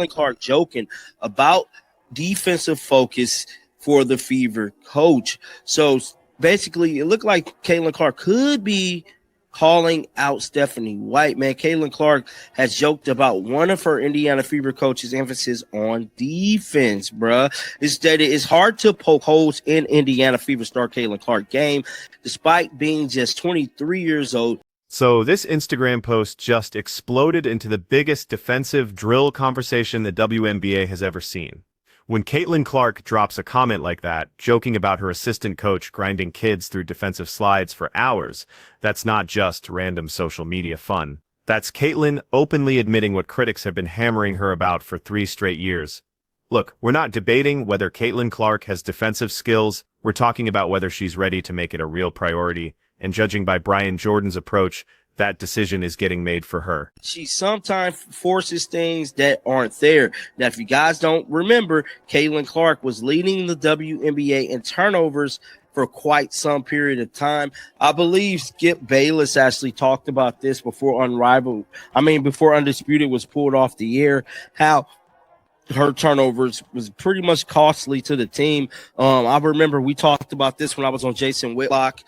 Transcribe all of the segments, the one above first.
Clark joking about defensive focus for the Fever coach. So basically, it looked like Caitlin Clark could be calling out Stephanie White. Man, Caitlin Clark has joked about one of her Indiana Fever coach's emphasis on defense, bruh. It's that it's hard to poke holes in Indiana Fever star Caitlin Clark game, despite being just 23 years old. So this Instagram post just exploded into the biggest defensive drill conversation the WNBA has ever seen. When Caitlin Clark drops a comment like that, joking about her assistant coach grinding kids through defensive slides for hours, that's not just random social media fun. That's Caitlin openly admitting what critics have been hammering her about for 3 straight years. Look, we're not debating whether Caitlin Clark has defensive skills. We're talking about whether she's ready to make it a real priority. And judging by Brian Jordan's approach, that decision is getting made for her. She sometimes forces things that aren't there. Now, if you guys don't remember, Caitlin Clark was leading the WNBA in turnovers for quite some period of time. I believe Skip Bayless actually talked about this before before Undisputed was pulled off the air, how her turnovers was pretty much costly to the team. I remember we talked about this when I was on Jason Whitlock.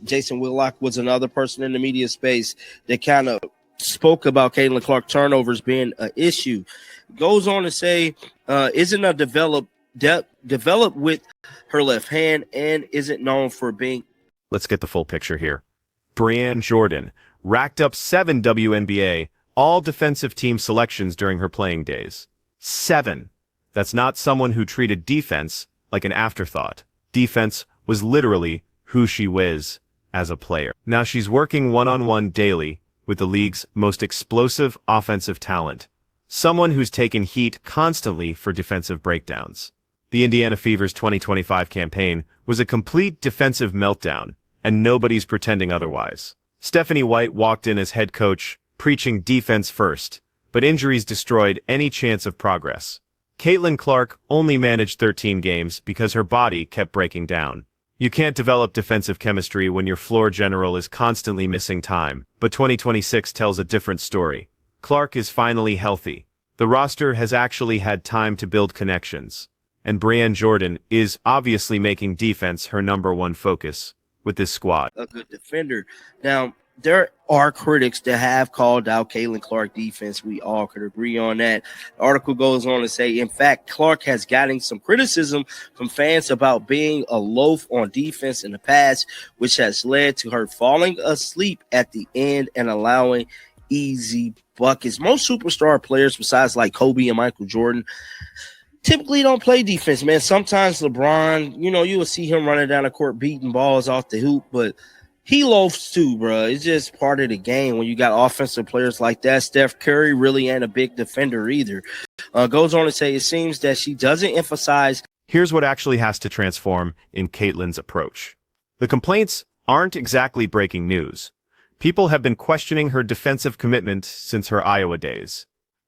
Jason Whitlock was another person in the media space that kind of spoke about Caitlin Clark turnovers being an issue. Goes on to say, isn't a developed with her left hand and isn't known for being. Let's get the full picture here. Brianne Jordan racked up 7 WNBA all defensive team selections during her playing days. 7. That's not someone who treated defense like an afterthought. Defense was literally who she was as a player. Now she's working one-on-one daily with the league's most explosive offensive talent. Someone who's taken heat constantly for defensive breakdowns. The Indiana Fever's 2025 campaign was a complete defensive meltdown, and nobody's pretending otherwise. Stephanie White walked in as head coach, preaching defense first, but injuries destroyed any chance of progress. Caitlin Clark only managed 13 games because her body kept breaking down. You can't develop defensive chemistry when your floor general is constantly missing time, but 2026 tells a different story. Clark is finally healthy. The roster has actually had time to build connections. And Brianne Jordan is obviously making defense her #1 focus with this squad. A good defender. Now, there are critics that have called out Caitlin Clark defense. We all could agree on that. The article goes on to say, in fact, Clark has gotten some criticism from fans about being a loaf on defense in the past, which has led to her falling asleep at the end and allowing easy buckets. Most superstar players, besides like Kobe and Michael Jordan, typically don't play defense, man. Sometimes LeBron, you will see him running down the court beating balls off the hoop, but he loafs too, bro. It's just part of the game when you got offensive players like that. Steph Curry really ain't a big defender either. Goes on to say it seems that she doesn't emphasize. Here's what actually has to transform in Caitlin's approach. The complaints aren't exactly breaking news. People have been questioning her defensive commitment since her Iowa days.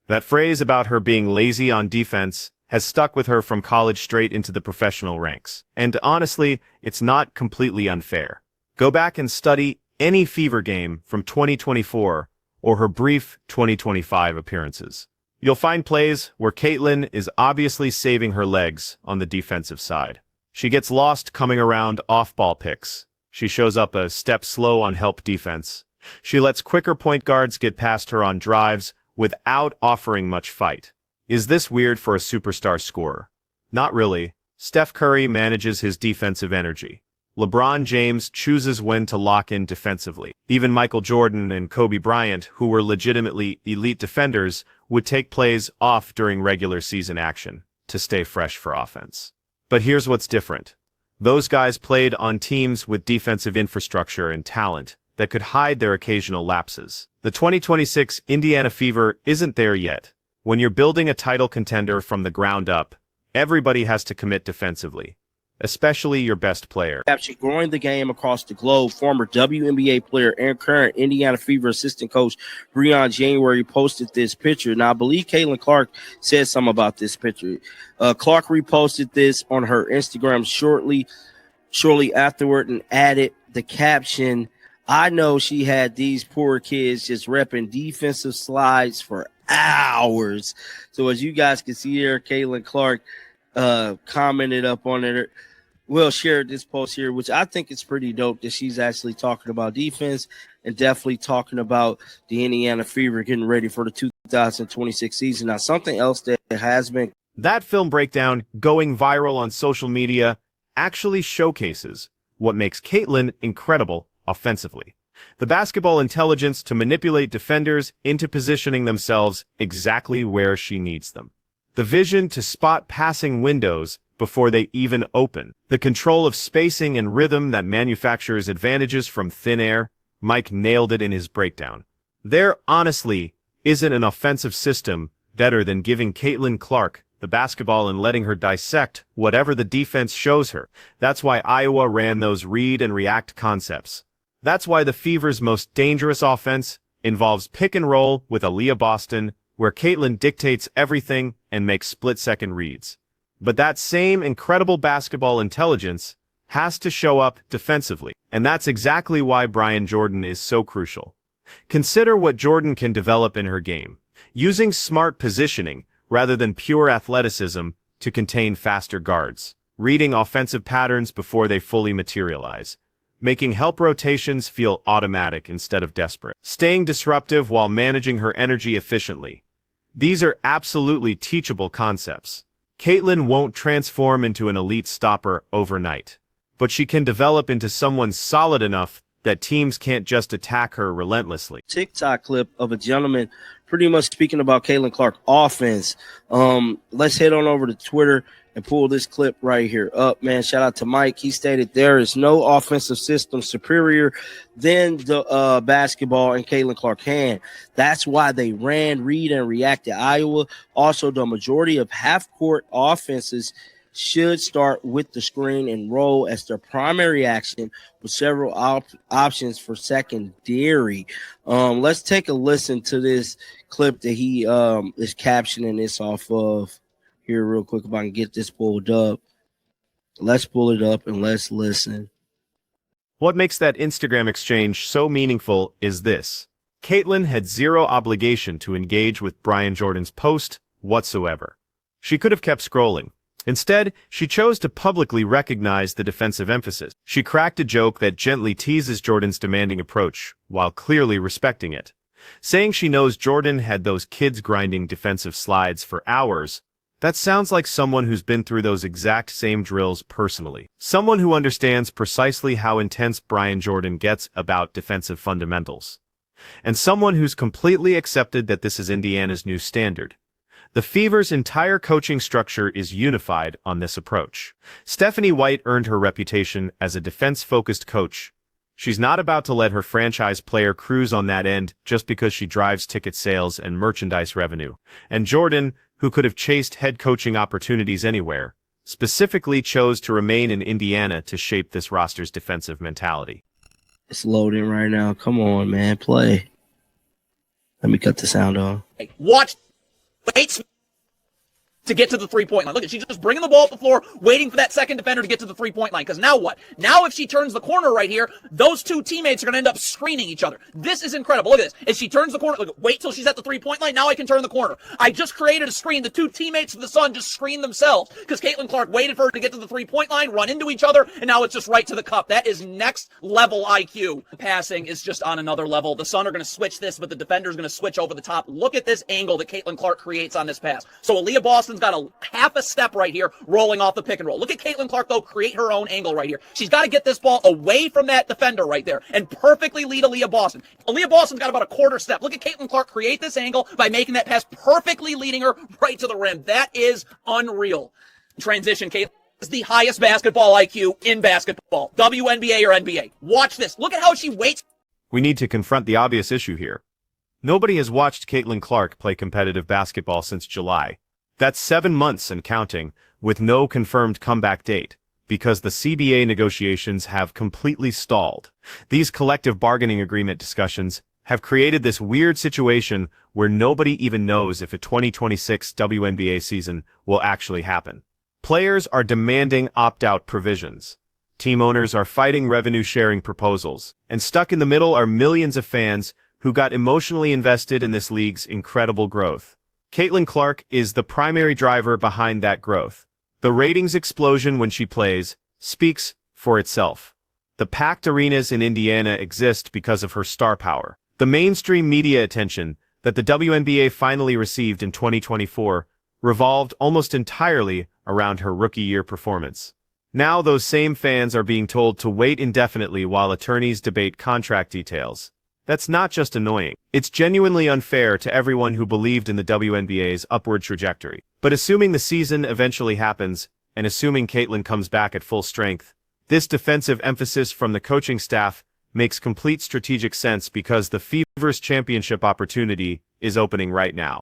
That phrase about her being lazy on defense has stuck with her from college straight into the professional ranks. And honestly, it's not completely unfair. Go back and study any Fever game from 2024 or her brief 2025 appearances. You'll find plays where Caitlin is obviously saving her legs on the defensive side. She gets lost coming around off-ball picks. She shows up a step slow on help defense. She lets quicker point guards get past her on drives without offering much fight. Is this weird for a superstar scorer? Not really. Steph Curry manages his defensive energy. LeBron James chooses when to lock in defensively. Even Michael Jordan and Kobe Bryant, who were legitimately elite defenders, would take plays off during regular season action to stay fresh for offense. But here's what's different. Those guys played on teams with defensive infrastructure and talent that could hide their occasional lapses. The 2026 Indiana Fever isn't there yet. When you're building a title contender from the ground up, everybody has to commit defensively, especially your best player. Captured growing the game across the globe, former WNBA player and current Indiana Fever assistant coach Brianne January posted this picture. Now, I believe Caitlin Clark said something about this picture. Clark reposted this on her Instagram shortly afterward and added the caption, "I know she had these poor kids just repping defensive slides for hours. So as you guys can see here, Caitlin Clark commented up on it. Will shared this post here, which I think is pretty dope that she's actually talking about defense and definitely talking about the Indiana Fever getting ready for the 2026 season. Now, something else that has been... That film breakdown going viral on social media actually showcases what makes Caitlin incredible offensively. The basketball intelligence to manipulate defenders into positioning themselves exactly where she needs them. The vision to spot passing windows before they even open. The control of spacing and rhythm that manufactures advantages from thin air. Mike nailed it in his breakdown. There honestly isn't an offensive system better than giving Caitlin Clark the basketball and letting her dissect whatever the defense shows her. That's why Iowa ran those read and react concepts. That's why the Fever's most dangerous offense involves pick and roll with Aaliyah Boston, where Caitlin dictates everything and makes split-second reads. But that same incredible basketball intelligence has to show up defensively. And that's exactly why Brian Jordan is so crucial. Consider what Jordan can develop in her game, using smart positioning rather than pure athleticism to contain faster guards, reading offensive patterns before they fully materialize, making help rotations feel automatic instead of desperate, staying disruptive while managing her energy efficiently. These are absolutely teachable concepts. Caitlin won't transform into an elite stopper overnight, but she can develop into someone solid enough that teams can't just attack her relentlessly. TikTok clip of a gentleman pretty much speaking about Caitlin Clark offense. Let's head on over to Twitter and pull this clip right here up, man. Shout out to Mike. He stated there is no offensive system superior than the basketball in Caitlin Clark hand. That's why they ran, read, and react to Iowa. Also, the majority of half-court offenses should start with the screen and roll as their primary action with several options for secondary. Let's take a listen to this clip that he is captioning this off of here real quick if I can get this pulled up. Let's pull it up and let's listen. What makes that Instagram exchange so meaningful is this. Caitlin had zero obligation to engage with Brian Jordan's post whatsoever. She could have kept scrolling. Instead, she chose to publicly recognize the defensive emphasis. She cracked a joke that gently teases Jordan's demanding approach, while clearly respecting it. Saying she knows Jordan had those kids grinding defensive slides for hours, that sounds like someone who's been through those exact same drills personally. Someone who understands precisely how intense Brian Jordan gets about defensive fundamentals. And someone who's completely accepted that this is Indiana's new standard. The Fever's entire coaching structure is unified on this approach. Stephanie White earned her reputation as a defense-focused coach. She's not about to let her franchise player cruise on that end just because she drives ticket sales and merchandise revenue. And Jordan, who could have chased head coaching opportunities anywhere, specifically chose to remain in Indiana to shape this roster's defensive mentality. It's loading right now. Come on, man. Play. Let me cut the sound on. Watch. Wait to get to the three-point line. Look at, she's just bringing the ball up the floor, waiting for that second defender to get to the three-point line. Because now what? Now if she turns the corner right here, those two teammates are going to end up screening each other. This is incredible. Look at this. As she turns the corner, look, wait till she's at the three-point line. Now I can turn the corner. I just created a screen. The two teammates of the Sun just screened themselves because Caitlin Clark waited for her to get to the three-point line, run into each other, and now it's just right to the cup. That is next-level IQ. The passing is just on another level. The Sun are going to switch this, but the defender's going to switch over the top. Look at this angle that Caitlin Clark creates on this pass. So Aaliyah Boston's got a half a step right here, rolling off the pick and roll. Look at Caitlin Clark, though, create her own angle right here. She's got to get this ball away from that defender right there and perfectly lead Aaliyah Boston. Aaliyah Boston's got about a quarter step. Look at Caitlin Clark create this angle by making that pass, perfectly leading her right to the rim. That is unreal. Transition, Caitlin is the highest basketball IQ in basketball. WNBA or NBA. Watch this. Look at how she waits. We need to confront the obvious issue here. Nobody has watched Caitlin Clark play competitive basketball since July. That's 7 months and counting, with no confirmed comeback date, because the CBA negotiations have completely stalled. These collective bargaining agreement discussions have created this weird situation where nobody even knows if a 2026 WNBA season will actually happen. Players are demanding opt-out provisions. Team owners are fighting revenue-sharing proposals, and stuck in the middle are millions of fans who got emotionally invested in this league's incredible growth. Caitlin Clark is the primary driver behind that growth. The ratings explosion when she plays speaks for itself. The packed arenas in Indiana exist because of her star power. The mainstream media attention that the WNBA finally received in 2024 revolved almost entirely around her rookie-year performance. Now those same fans are being told to wait indefinitely while attorneys debate contract details. That's not just annoying. It's genuinely unfair to everyone who believed in the WNBA's upward trajectory. But assuming the season eventually happens, and assuming Caitlin comes back at full strength, this defensive emphasis from the coaching staff makes complete strategic sense because the Fever's championship opportunity is opening right now.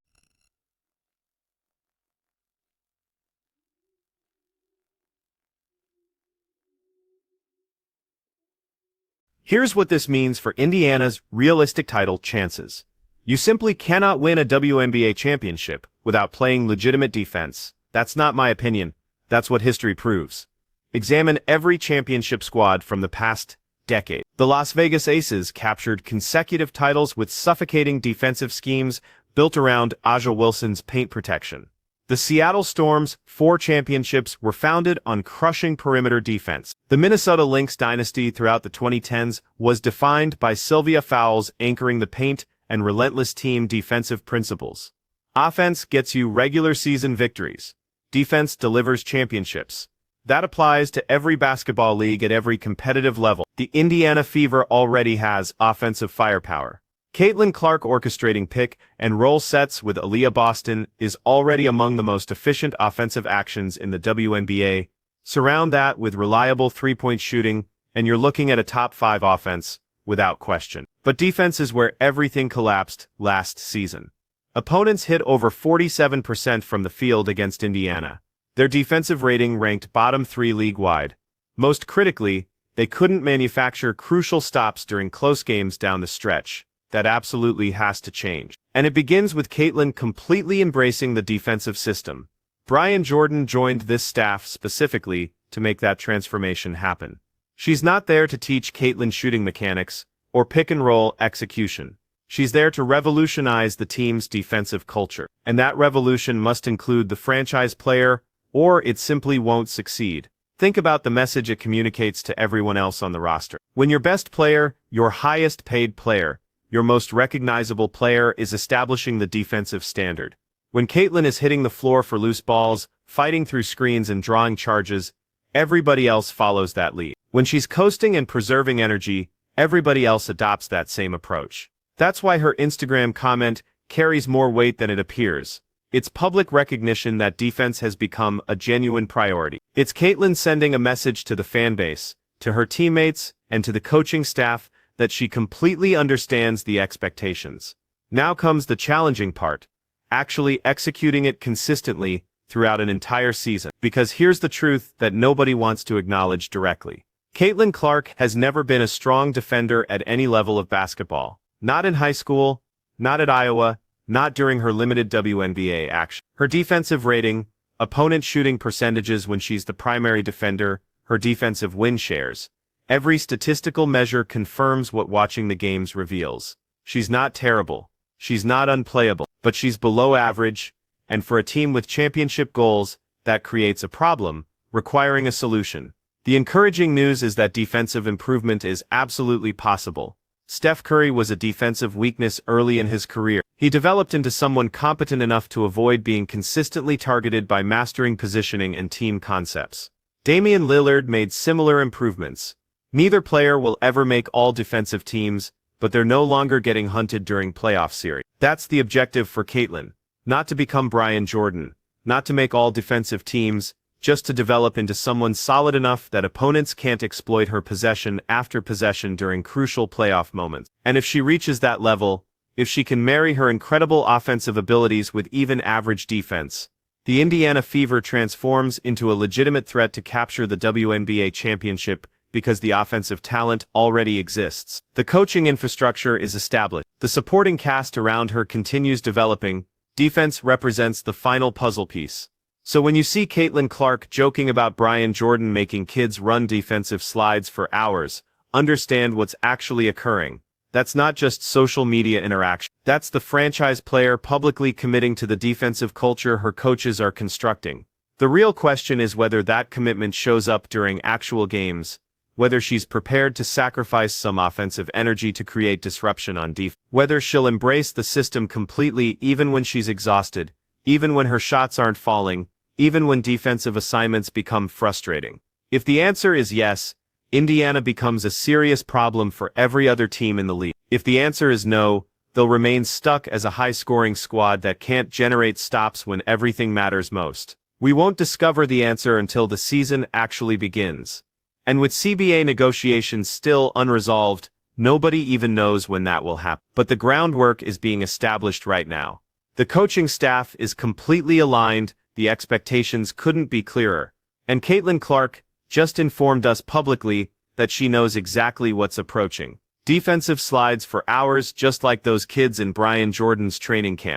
Here's what this means for Indiana's realistic title chances. You simply cannot win a WNBA championship without playing legitimate defense. That's not my opinion. That's what history proves. Examine every championship squad from the past decade. The Las Vegas Aces captured consecutive titles with suffocating defensive schemes built around A'ja Wilson's paint protection. The Seattle Storm's 4 championships were founded on crushing perimeter defense. The Minnesota Lynx dynasty throughout the 2010s was defined by Sylvia Fowles anchoring the paint and relentless team defensive principles. Offense gets you regular season victories. Defense delivers championships. That applies to every basketball league at every competitive level. The Indiana Fever already has offensive firepower. Caitlin Clark orchestrating pick and roll sets with Aaliyah Boston is already among the most efficient offensive actions in the WNBA. Surround that with reliable three-point shooting, and you're looking at a top 5 offense, without question. But defense is where everything collapsed last season. Opponents hit over 47% from the field against Indiana. Their defensive rating ranked bottom 3 league-wide. Most critically, they couldn't manufacture crucial stops during close games down the stretch. That absolutely has to change. And it begins with Caitlin completely embracing the defensive system. Brian Jordan joined this staff specifically to make that transformation happen. She's not there to teach Caitlin shooting mechanics or pick-and-roll execution. She's there to revolutionize the team's defensive culture. And that revolution must include the franchise player, or it simply won't succeed. Think about the message it communicates to everyone else on the roster. When your best player, your highest-paid player, your most recognizable player is establishing the defensive standard. When Caitlin is hitting the floor for loose balls, fighting through screens and drawing charges, everybody else follows that lead. When she's coasting and preserving energy, everybody else adopts that same approach. That's why her Instagram comment carries more weight than it appears. It's public recognition that defense has become a genuine priority. It's Caitlin sending a message to the fan base, to her teammates, and to the coaching staff that she completely understands the expectations. Now comes the challenging part, actually executing it consistently throughout an entire season. Because here's the truth that nobody wants to acknowledge directly. Caitlin Clark has never been a strong defender at any level of basketball. Not in high school, not at Iowa, not during her limited WNBA action. Her defensive rating, opponent shooting percentages when she's the primary defender, her defensive win shares. Every statistical measure confirms what watching the games reveals. She's not terrible. She's not unplayable. But she's below average, and for a team with championship goals, that creates a problem, requiring a solution. The encouraging news is that defensive improvement is absolutely possible. Steph Curry was a defensive weakness early in his career. He developed into someone competent enough to avoid being consistently targeted by mastering positioning and team concepts. Damian Lillard made similar improvements. Neither player will ever make all defensive teams, but they're no longer getting hunted during playoff series. That's the objective for Caitlin. Not to become Brian Jordan, not to make all defensive teams, just to develop into someone solid enough that opponents can't exploit her possession after possession during crucial playoff moments. And if she reaches that level, if she can marry her incredible offensive abilities with even average defense, the Indiana Fever transforms into a legitimate threat to capture the WNBA championship because the offensive talent already exists. The coaching infrastructure is established. The supporting cast around her continues developing. Defense represents the final puzzle piece. So when you see Caitlin Clark joking about Brian Jordan making kids run defensive slides for hours, understand what's actually occurring. That's not just social media interaction. That's the franchise player publicly committing to the defensive culture her coaches are constructing. The real question is whether that commitment shows up during actual games, whether she's prepared to sacrifice some offensive energy to create disruption on defense, whether she'll embrace the system completely even when she's exhausted, even when her shots aren't falling, even when defensive assignments become frustrating. If the answer is yes, Indiana becomes a serious problem for every other team in the league. If the answer is no, they'll remain stuck as a high-scoring squad that can't generate stops when everything matters most. We won't discover the answer until the season actually begins. And with CBA negotiations still unresolved, nobody even knows when that will happen. But the groundwork is being established right now. The coaching staff is completely aligned, the expectations couldn't be clearer. And Caitlin Clark just informed us publicly that she knows exactly what's approaching. Defensive slides for hours just like those kids in Brian Jordan's training camp.